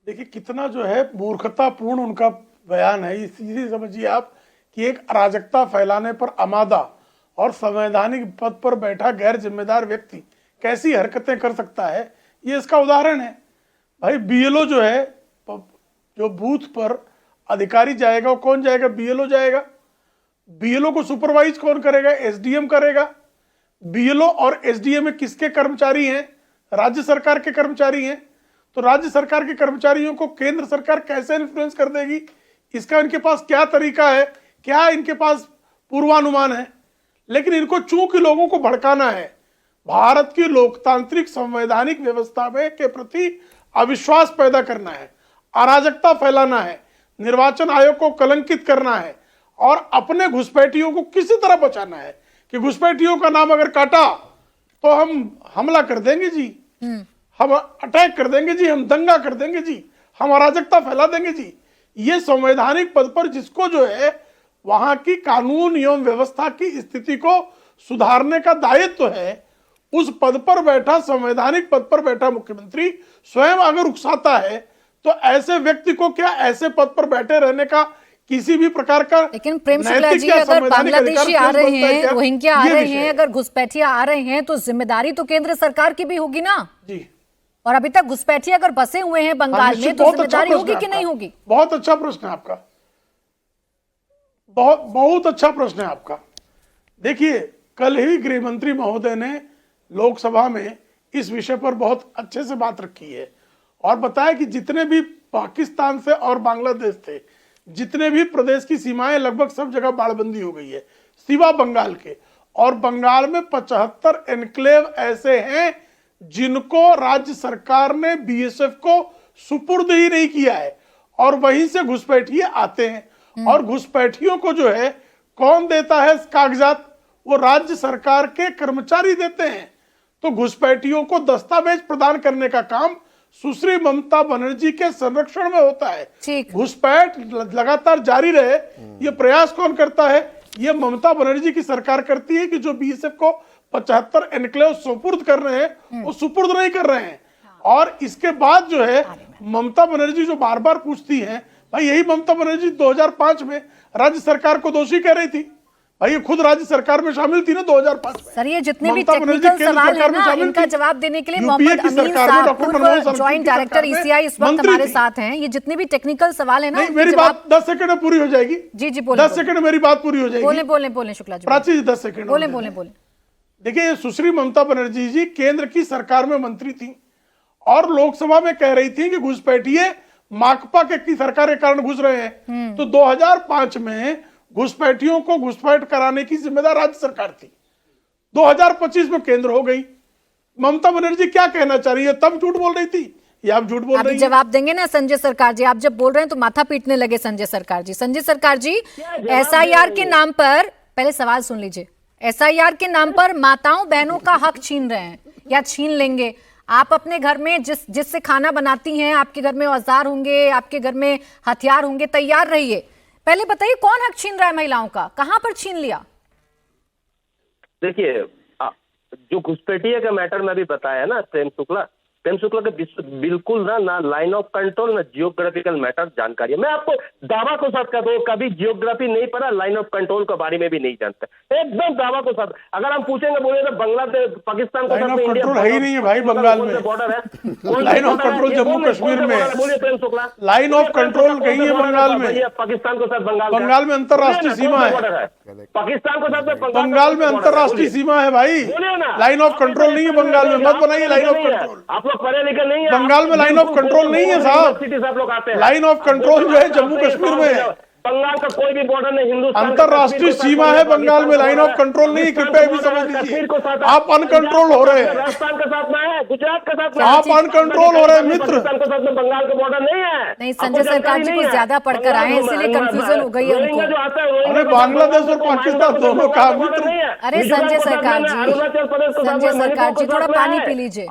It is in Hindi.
देखिए कितना जो है मूर्खतापूर्ण उनका बयान है। इसीलिए समझिए आप कि एक अराजकता फैलाने पर आमादा और संवैधानिक पद पर बैठा गैर जिम्मेदार व्यक्ति कैसी हरकतें कर सकता है, ये इसका उदाहरण है। भाई बीएलओ जो है, जो बूथ पर अधिकारी जाएगा वो कौन जाएगा? बीएलओ जाएगा। बीएलओ को सुपरवाइज कौन करेगा? एसडीएम करेगा। बीएलओ और एसडीएम में किसके कर्मचारी हैं? राज्य सरकार के कर्मचारी हैं। तो राज्य सरकार के कर्मचारियों को केंद्र सरकार कैसे इन्फ्लुएंस कर देगी? इसका इनके पास क्या तरीका है? क्या इनके पास पूर्वानुमान है? लेकिन इनको चूंकि लोगों को भड़काना है, भारत की लोकतांत्रिक संवैधानिक व्यवस्था में के प्रति अविश्वास पैदा करना है, अराजकता फैलाना है, निर्वाचन आयोग को कलंकित करना है और अपने घुसपैठियों को किसी तरह बचाना है कि घुसपैठियों का नाम अगर काटा तो हम हमला कर देंगे जी, हम अटैक कर देंगे जी, हम दंगा कर देंगे जी, हम अराजकता फैला देंगे जी। ये संवैधानिक पद पर जिसको जो है वहां की कानून एवं व्यवस्था की स्थिति को सुधारने का दायित्व है, उस पद पर बैठा, संवैधानिक पद पर बैठा मुख्यमंत्री स्वयं अगर उकसाता है तो ऐसे व्यक्ति को क्या ऐसे पद पर बैठे रहने का किसी भी प्रकार का? लेकिन प्रेम शुक्ला जी, अगर बांग्लादेशी आ रहे हैं, रोहिंग्या आ रहे हैं, अगर घुसपैठिया आ रहे हैं तो जिम्मेदारी तो केंद्र सरकार की भी होगी ना जी। और अभी तक घुसपैठिए अगर बसे हुए हैं बंगाल में तो जिम्मेदारी होगी कि नहीं होगी? बहुत अच्छा प्रश्न है आपका, बहुत अच्छा प्रश्न है आपका। देखिए कल ही गृह मंत्री महोदय ने लोकसभा में इस विषय पर बहुत अच्छे से बात रखी है और बताया कि जितने भी पाकिस्तान से और बांग्लादेश थे, जितने भी प्रदेश की सीमाएं, लगभग सब जगह बाड़बंदी हो गई है सिवा बंगाल के। और बंगाल में 75 एनक्लेव ऐसे हैं जिनको राज्य सरकार ने बीएसएफ को सुपुर्द ही नहीं किया है और वहीं से घुसपैठिए आते हैं। और घुसपैठियों को जो है कौन देता है कागजात? वो राज्य सरकार के कर्मचारी देते हैं। तो घुसपैठियों को दस्तावेज प्रदान करने का काम सुश्री ममता बनर्जी के संरक्षण में होता है। घुसपैठ लगातार जारी रहे, ये प्रयास कौन करता है? ये ममता बनर्जी की सरकार करती है कि जो बीएसएफ को 75 एनक्लेव सुपुर्द कर रहे हैं वो सुपुर्द नहीं कर रहे हैं। और इसके बाद जो है ममता बनर्जी जो बार बार पूछती हैं, भाई यही ममता बनर्जी 2005 में राज्य सरकार को दोषी कह रही थी। भाई ये खुद राज्य सरकार में शामिल थी ना 2005 में। सर ये जितने भी टेक्निकल सवाल है ना, इनका जवाब देने के लिए मोहम्मद अमीन साहब, पूर्व जॉइंट डायरेक्टर ईसीआई इस वक्त हमारे साथ हैं। ये जितने भी टेक्निकल सवाल है ना, मेरी बात 10 सेकंड में पूरी हो जाएगी। जी जी बोले, 10 सेकंड मेरी बात पूरी हो जाएगी। बोले शुक्ला जी, प्राची जी 10 सेकंड बोले। देखिए सुश्री ममता बनर्जी जी केंद्र की सरकार में मंत्री थी और लोकसभा में कह रही थी कि घुसपैठिए माकपा की सरकार के कारण घुस रहे हैं। तो 2005 में घुसपैठियों को घुसपैठ कराने की जिम्मेदार राज्य सरकार थी। 2025 में केंद्र हो गई। ममता बनर्जी क्या कहना चाह रही है? तब झूठ बोल रही थी, ये आप झूठ बोल रही है। जवाब देंगे ना संजय सरकार जी? आप जब बोल रहे हैं तो माथा पीटने लगे संजय सरकार जी। संजय सरकार जी, एसआईआर के नाम पर, पहले सवाल सुन लीजिए, एसआईआर के नाम पर माताओं बहनों का हक छीन रहे हैं या छीन लेंगे। आप अपने घर में जिससे खाना बनाती हैं, आपके घर में औजार होंगे, आपके घर में हथियार होंगे, तैयार रहिए। पहले बताइए कौन हक छीन रहा है महिलाओं का? कहां पर छीन लिया? देखिए जो घुसपैठिए का मैटर में भी बताया ना प्रेम शुक्ला के बिल्कुल ना लाइन ऑफ कंट्रोल ना जियोग्राफिकल मैटर जानकारी है। मैं आपको दावा को साथ कहता हूँ, कभी जियोग्राफी नहीं पढ़ा, लाइन ऑफ कंट्रोल के बारे में भी नहीं जानता, एकदम दावा को साथ। अगर हम पूछेंगे बोले तो बांग्लादेश पाकिस्तान का कंट्रोल है ही नहीं है भाई, बंगाल में बॉर्डर है। Line of control Jammu Kashmir में, बोलिए Prem Shukla, line of control कहीं है बंगाल में। पाकिस्तान के साथ बंगाल में अंतरराष्ट्रीय सीमा है, पाकिस्तान के साथ बंगाल में अंतरराष्ट्रीय सीमा है भाई। लाइन ऑफ कंट्रोल नहीं है बंगाल में, मत बनाइए लाइन ऑफ कंट्रोल। आप लोग पढ़े लिखे नहीं है, बंगाल में लाइन ऑफ कंट्रोल नहीं है साहब। लाइन ऑफ कंट्रोल जो है जम्मू कश्मीर में है। बंगाल का कोई भी बॉर्डर नहीं, हिंदुस्तान अंतरराष्ट्रीय सीमा है बंगाल में, लाइन ऑफ कंट्रोल नहीं। कृपया भी समझ लीजिए, आप अनकंट्रोल हो रहे हैं। राजस्थान के साथ में है, गुजरात के साथ में, आप अनकंट्रोल हो रहे हैं मित्र। पाकिस्तान के साथ में बंगाल का बॉर्डर नहीं है। नहीं, संजय सरकार जी कुछ ज्यादा पढ़कर आए हैं इसलिए कंफ्यूजन हो गई है उनको। अरे बांग्लादेश और पाकिस्तान दोनों का मित्र। अरे संजय सरकार जी, थोड़ा पानी पी लीजिए।